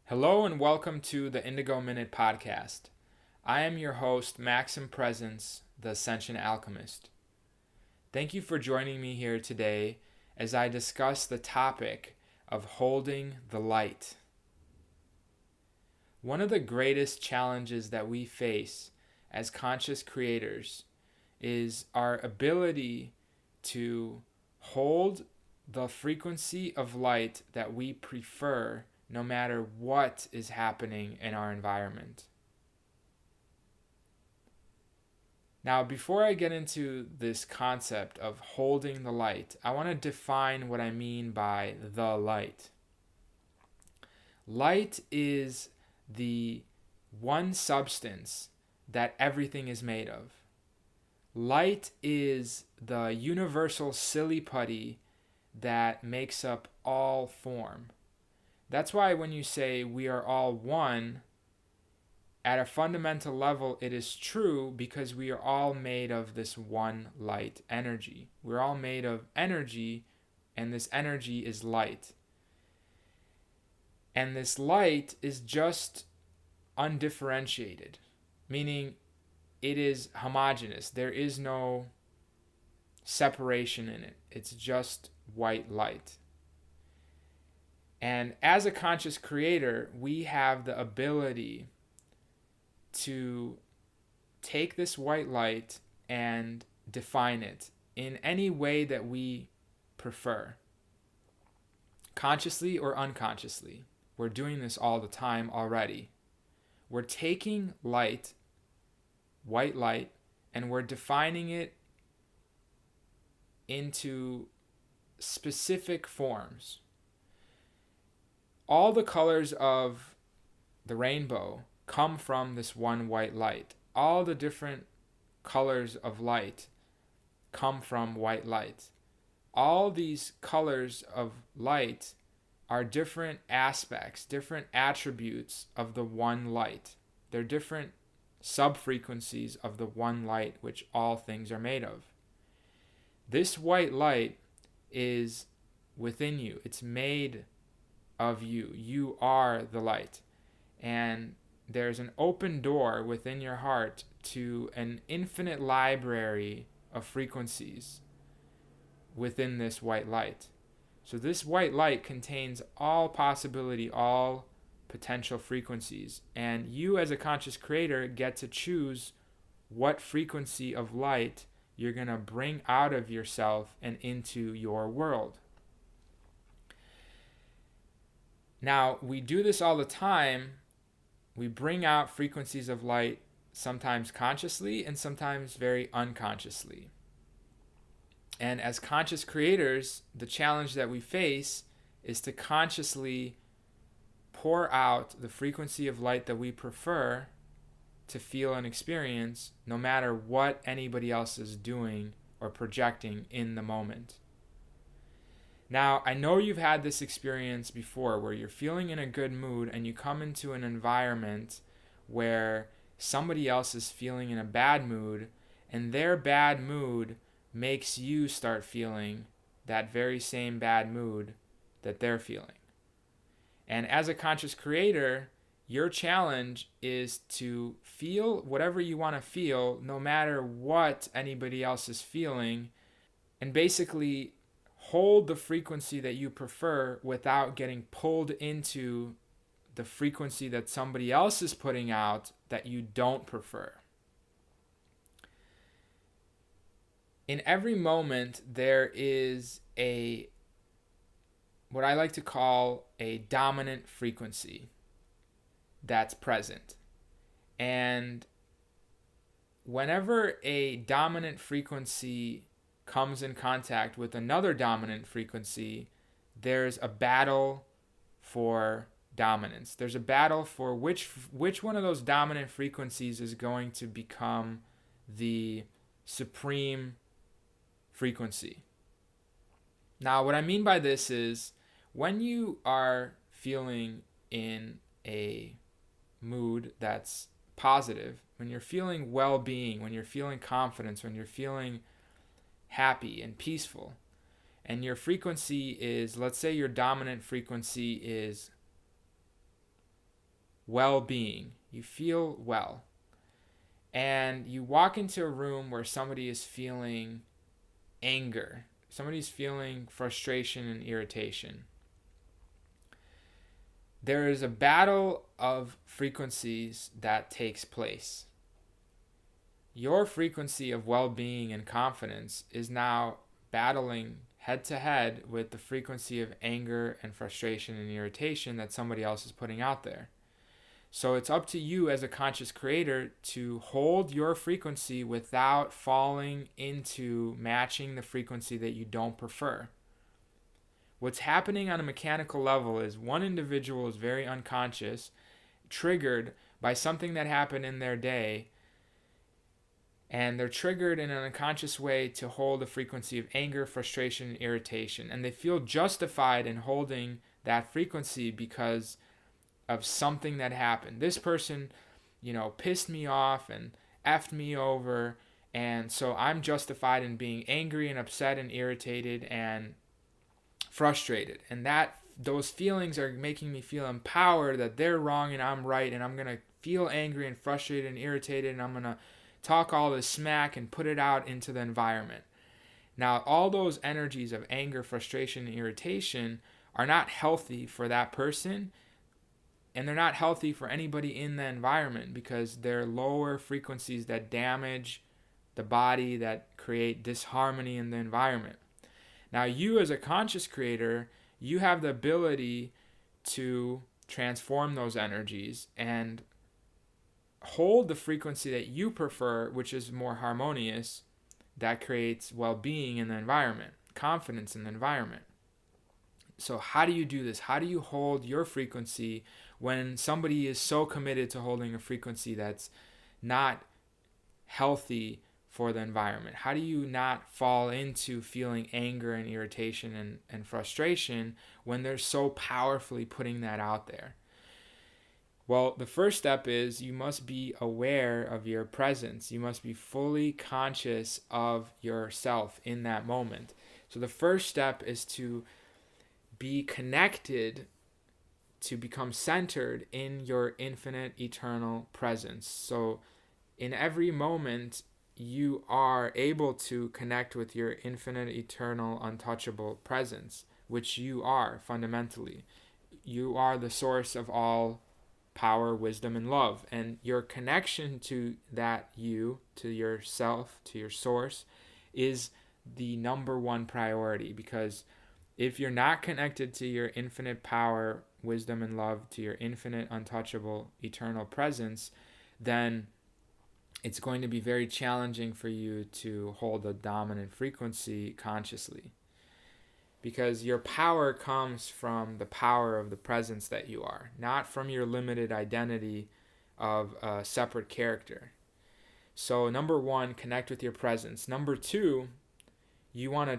Hello and welcome to the Indigo Minute podcast. I am your host, Maxim Presence, the Ascension Alchemist. Thank you for joining me here today as I discuss the topic of holding the light. One of the greatest challenges that we face as conscious creators is our ability to hold the frequency of light that we prefer no matter what is happening in our environment. Now, before I get into this concept of holding the light, I want to define what I mean by the light. Light is the one substance that everything is made of. Light is the universal silly putty that makes up all form. That's why when you say we are all one, at a fundamental level, it is true because we are all made of this one light energy. We're all made of energy, and this energy is light. And this light is just undifferentiated, meaning it is homogeneous. There is no separation in it. It's just white light. And as a conscious creator, we have the ability to take this white light and define it in any way that we prefer, consciously or unconsciously. We're doing this all the time already. We're taking light, white light, and we're defining it into specific forms. All the colors of the rainbow come from this one white light. All the different colors of light come from white light. All these colors of light are different aspects, different attributes of the one light. They're different sub-frequencies of the one light which all things are made of. This white light is within you. It's made of you. You are the light. And there's an open door within your heart to an infinite library of frequencies within this white light. So this white light contains all possibility, all potential frequencies. And you as a conscious creator get to choose what frequency of light you're going to bring out of yourself and into your world. Now, we do this all the time. We bring out frequencies of light sometimes consciously and sometimes very unconsciously. And as conscious creators, the challenge that we face is to consciously pour out the frequency of light that we prefer to feel and experience, no matter what anybody else is doing or projecting in the moment. Now, I know you've had this experience before where you're feeling in a good mood and you come into an environment where somebody else is feeling in a bad mood, and their bad mood makes you start feeling that very same bad mood that they're feeling. And as a conscious creator, your challenge is to feel whatever you want to feel, no matter what anybody else is feeling, and basically hold the frequency that you prefer without getting pulled into the frequency that somebody else is putting out that you don't prefer. In every moment, there is what I like to call a dominant frequency that's present. And whenever a dominant frequency comes in contact with another dominant frequency, there's a battle for dominance. There's a battle for which one of those dominant frequencies is going to become the supreme frequency. Now, what I mean by this is when you are feeling in a mood that's positive, when you're feeling well-being, when you're feeling confidence, when you're feeling happy and peaceful, and your frequency is, let's say your dominant frequency is well-being. You feel well. And you walk into a room where somebody is feeling anger, somebody's feeling frustration and irritation. There is a battle of frequencies that takes place. Your frequency of well-being and confidence is now battling head to head with the frequency of anger and frustration and irritation that somebody else is putting out there. So it's up to you as a conscious creator to hold your frequency without falling into matching the frequency that you don't prefer. What's happening on a mechanical level is one individual is very unconscious, triggered by something that happened in their day, and they're triggered in an unconscious way to hold a frequency of anger, frustration, and irritation. And they feel justified in holding that frequency because of something that happened. This person, pissed me off and effed me over, and so I'm justified in being angry and upset and irritated and frustrated. And those feelings are making me feel empowered that they're wrong and I'm right, and I'm going to feel angry and frustrated and irritated, and I'm going to talk all this smack and put it out into the environment. Now, all those energies of anger, frustration, and irritation are not healthy for that person, and they're not healthy for anybody in the environment because they're lower frequencies that damage the body, that create disharmony in the environment. Now, you as a conscious creator, you have the ability to transform those energies and hold the frequency that you prefer, which is more harmonious, that creates well-being in the environment, confidence in the environment. So how do you do this? How do you hold your frequency when somebody is so committed to holding a frequency that's not healthy for the environment? How do you not fall into feeling anger and irritation and frustration when they're so powerfully putting that out there? Well, the first step is you must be aware of your presence. You must be fully conscious of yourself in that moment. So the first step is to be connected, to become centered in your infinite eternal presence. So in every moment, you are able to connect with your infinite eternal untouchable presence, which you are fundamentally. You are the source of all power, wisdom, and love. And your connection to that you, to yourself, to your source, is the number one priority. Because if you're not connected to your infinite power, wisdom, and love, to your infinite, untouchable, eternal presence, then it's going to be very challenging for you to hold a dominant frequency consciously. Because your power comes from the power of the presence that you are, not from your limited identity of a separate character. So number one, connect with your presence. Number two, you want to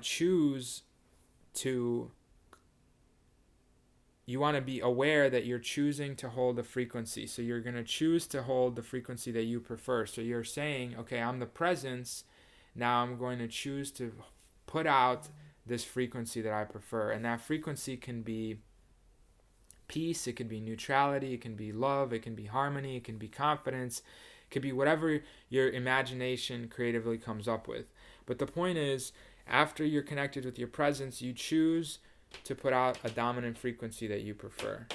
be aware that you're choosing to hold a frequency. So you're going to choose to hold the frequency that you prefer. So you're saying, okay, I'm the presence. Now I'm going to choose to put out this frequency that I prefer. And that frequency can be peace, it can be neutrality, it can be love, it can be harmony, it can be confidence, it can be whatever your imagination creatively comes up with. But the point is, after you're connected with your presence, you choose to put out a dominant frequency that you prefer.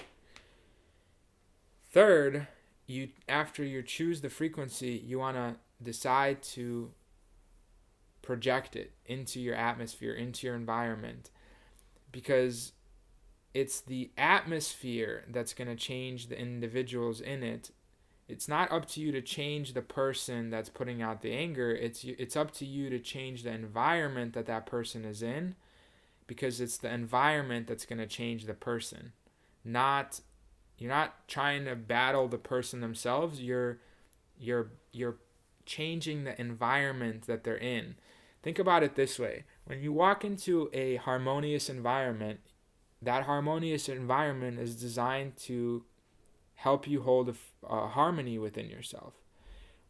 Third, after you choose the frequency, you want to decide to project it into your atmosphere, into your environment, because it's the atmosphere that's going to change the individuals in it. It's not up to you to change the person that's putting out the anger. It's up to you to change the environment that person is in, because it's the environment that's going to change the person. You're not trying to battle the person themselves. You're changing the environment that they're in. Think about it this way. When you walk into a harmonious environment, that harmonious environment is designed to help you hold a harmony within yourself.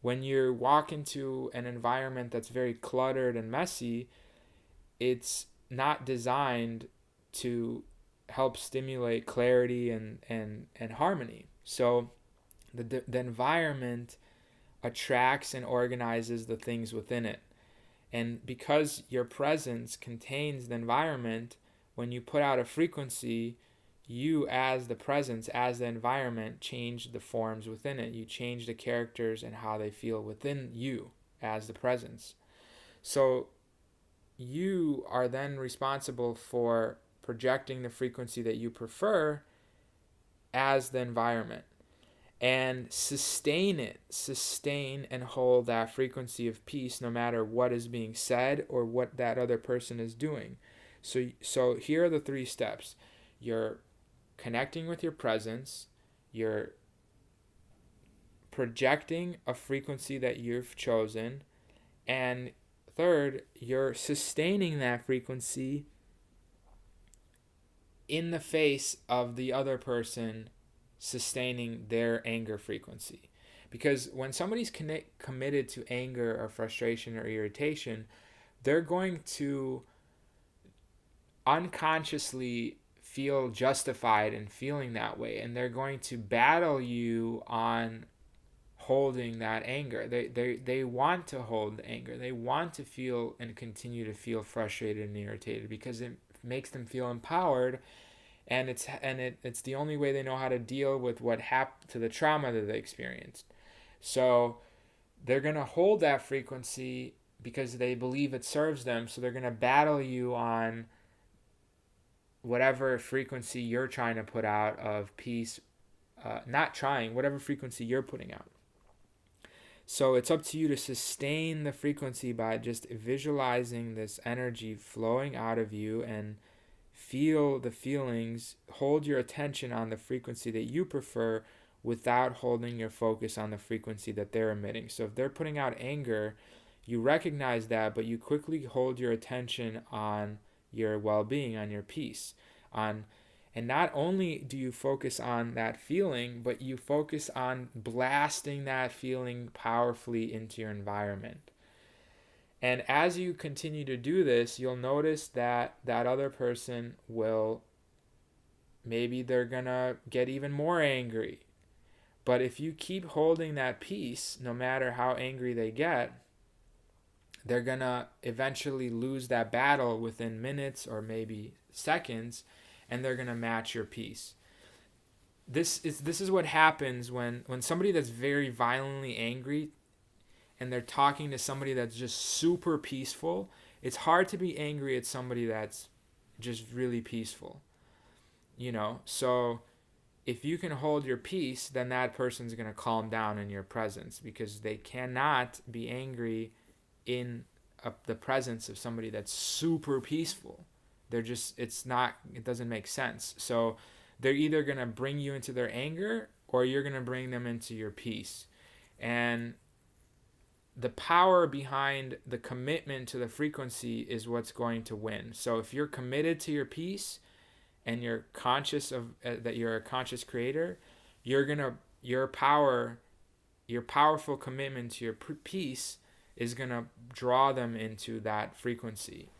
When you walk into an environment that's very cluttered and messy, it's not designed to help stimulate clarity and harmony. So The environment attracts and organizes the things within it. And because your presence contains the environment, when you put out a frequency, you as the presence, as the environment, change the forms within it. You change the characters and how they feel within you as the presence. So you are then responsible for projecting the frequency that you prefer as the environment, and sustain and hold that frequency of peace no matter what is being said or what that other person is doing. So here are the 3 steps. You're connecting with your presence, you're projecting a frequency that you've chosen, and third, you're sustaining that frequency in the face of the other person sustaining their anger frequency. Because when somebody's committed to anger or frustration or irritation, they're going to unconsciously feel justified in feeling that way, and they're going to battle you on holding that anger. They want to hold anger. They want to feel and continue to feel frustrated and irritated because it makes them feel empowered, and it's the only way they know how to deal with what happened to the trauma that they experienced. So they're going to hold that frequency because they believe it serves them. So they're going to battle you on whatever frequency you're trying to put out of peace, whatever frequency you're putting out. So it's up to you to sustain the frequency by just visualizing this energy flowing out of you, and feel the feelings. Hold your attention on the frequency that you prefer without holding your focus on the frequency that they're emitting. So if they're putting out anger, you recognize that, but you quickly hold your attention on your well-being, on your peace, and not only do you focus on that feeling, but you focus on blasting that feeling powerfully into your environment. And as you continue to do this, you'll notice that that other person maybe they're gonna get even more angry. But if you keep holding that peace, no matter how angry they get, they're gonna eventually lose that battle within minutes or maybe seconds, and they're gonna match your peace. This is what happens when somebody that's very violently angry and they're talking to somebody that's just super peaceful. It's hard to be angry at somebody that's just really peaceful. So if you can hold your peace, then that person's going to calm down in your presence, because they cannot be angry in the presence of somebody that's super peaceful. It doesn't make sense. So they're either going to bring you into their anger, or you're going to bring them into your peace. And the power behind the commitment to the frequency is what's going to win. So if you're committed to your peace and you're conscious of that you're a conscious creator, your powerful commitment to your peace is going to draw them into that frequency.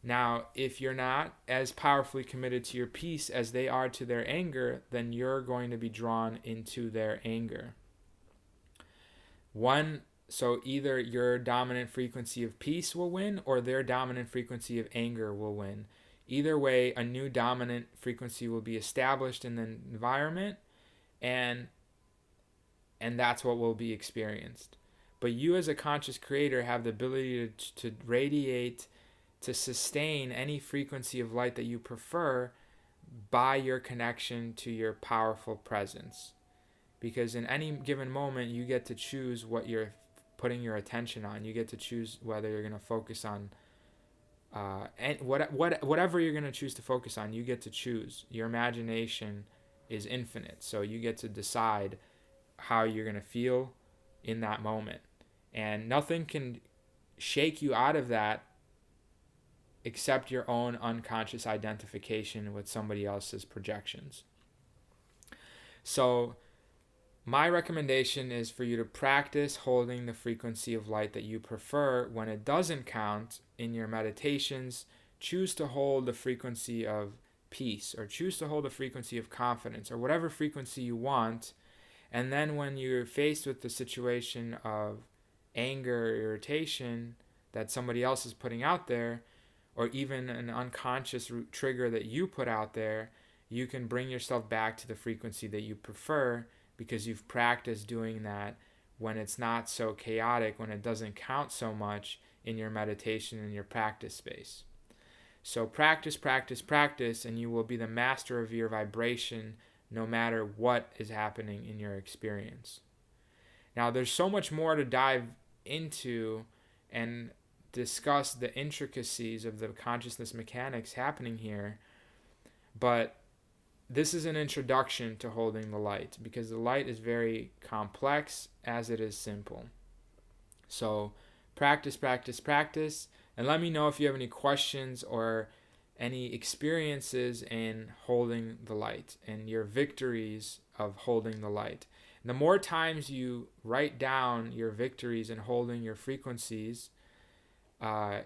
Now, if you're not as powerfully committed to your peace as they are to their anger, then you're going to be drawn into their anger. So either your dominant frequency of peace will win, or their dominant frequency of anger will win. Either way, a new dominant frequency will be established in the environment, and that's what will be experienced. But you as a conscious creator have the ability to radiate, to sustain any frequency of light that you prefer by your connection to your powerful presence. Because in any given moment, you get to choose what you're putting your attention on. You get to choose whether you're going to focus on and whatever you're going to choose to focus on. You get to choose. Your imagination is infinite, so you get to decide how you're going to feel in that moment, and nothing can shake you out of that except your own unconscious identification with somebody else's projections. So my recommendation is for you to practice holding the frequency of light that you prefer. When it doesn't count in your meditations, choose to hold the frequency of peace, or choose to hold the frequency of confidence, or whatever frequency you want, And then when you're faced with the situation of anger or irritation that somebody else is putting out there, or even an unconscious trigger that you put out there, you can bring yourself back to the frequency that you prefer because you've practiced doing that when it's not so chaotic, when it doesn't count so much in your meditation and your practice space. So practice, practice, practice, and you will be the master of your vibration no matter what is happening in your experience. Now, there's so much more to dive into and discuss the intricacies of the consciousness mechanics happening here, but this is an introduction to holding the light because the light is very complex as it is simple. So practice, practice, practice, and let me know if you have any questions or any experiences in holding the light and your victories of holding the light. And the more times you write down your victories in holding your frequencies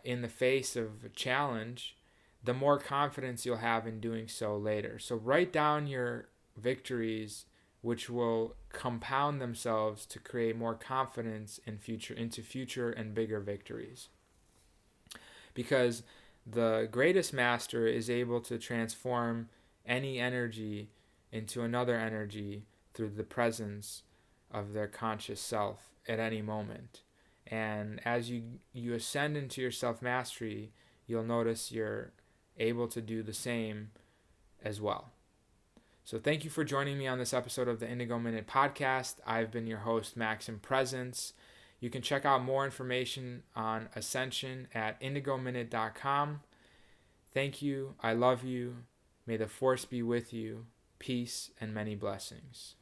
in the face of a challenge, the more confidence you'll have in doing so later. So write down your victories, which will compound themselves to create more confidence into future and bigger victories. Because the greatest master is able to transform any energy into another energy through the presence of their conscious self at any moment. And as you ascend into your self-mastery, you'll notice you're able to do the same as well. So thank you for joining me on this episode of the Indigo Minute podcast. I've been your host, Maxim Presence. You can check out more information on Ascension at indigominute.com. Thank you. I love you. May the force be with you. Peace and many blessings.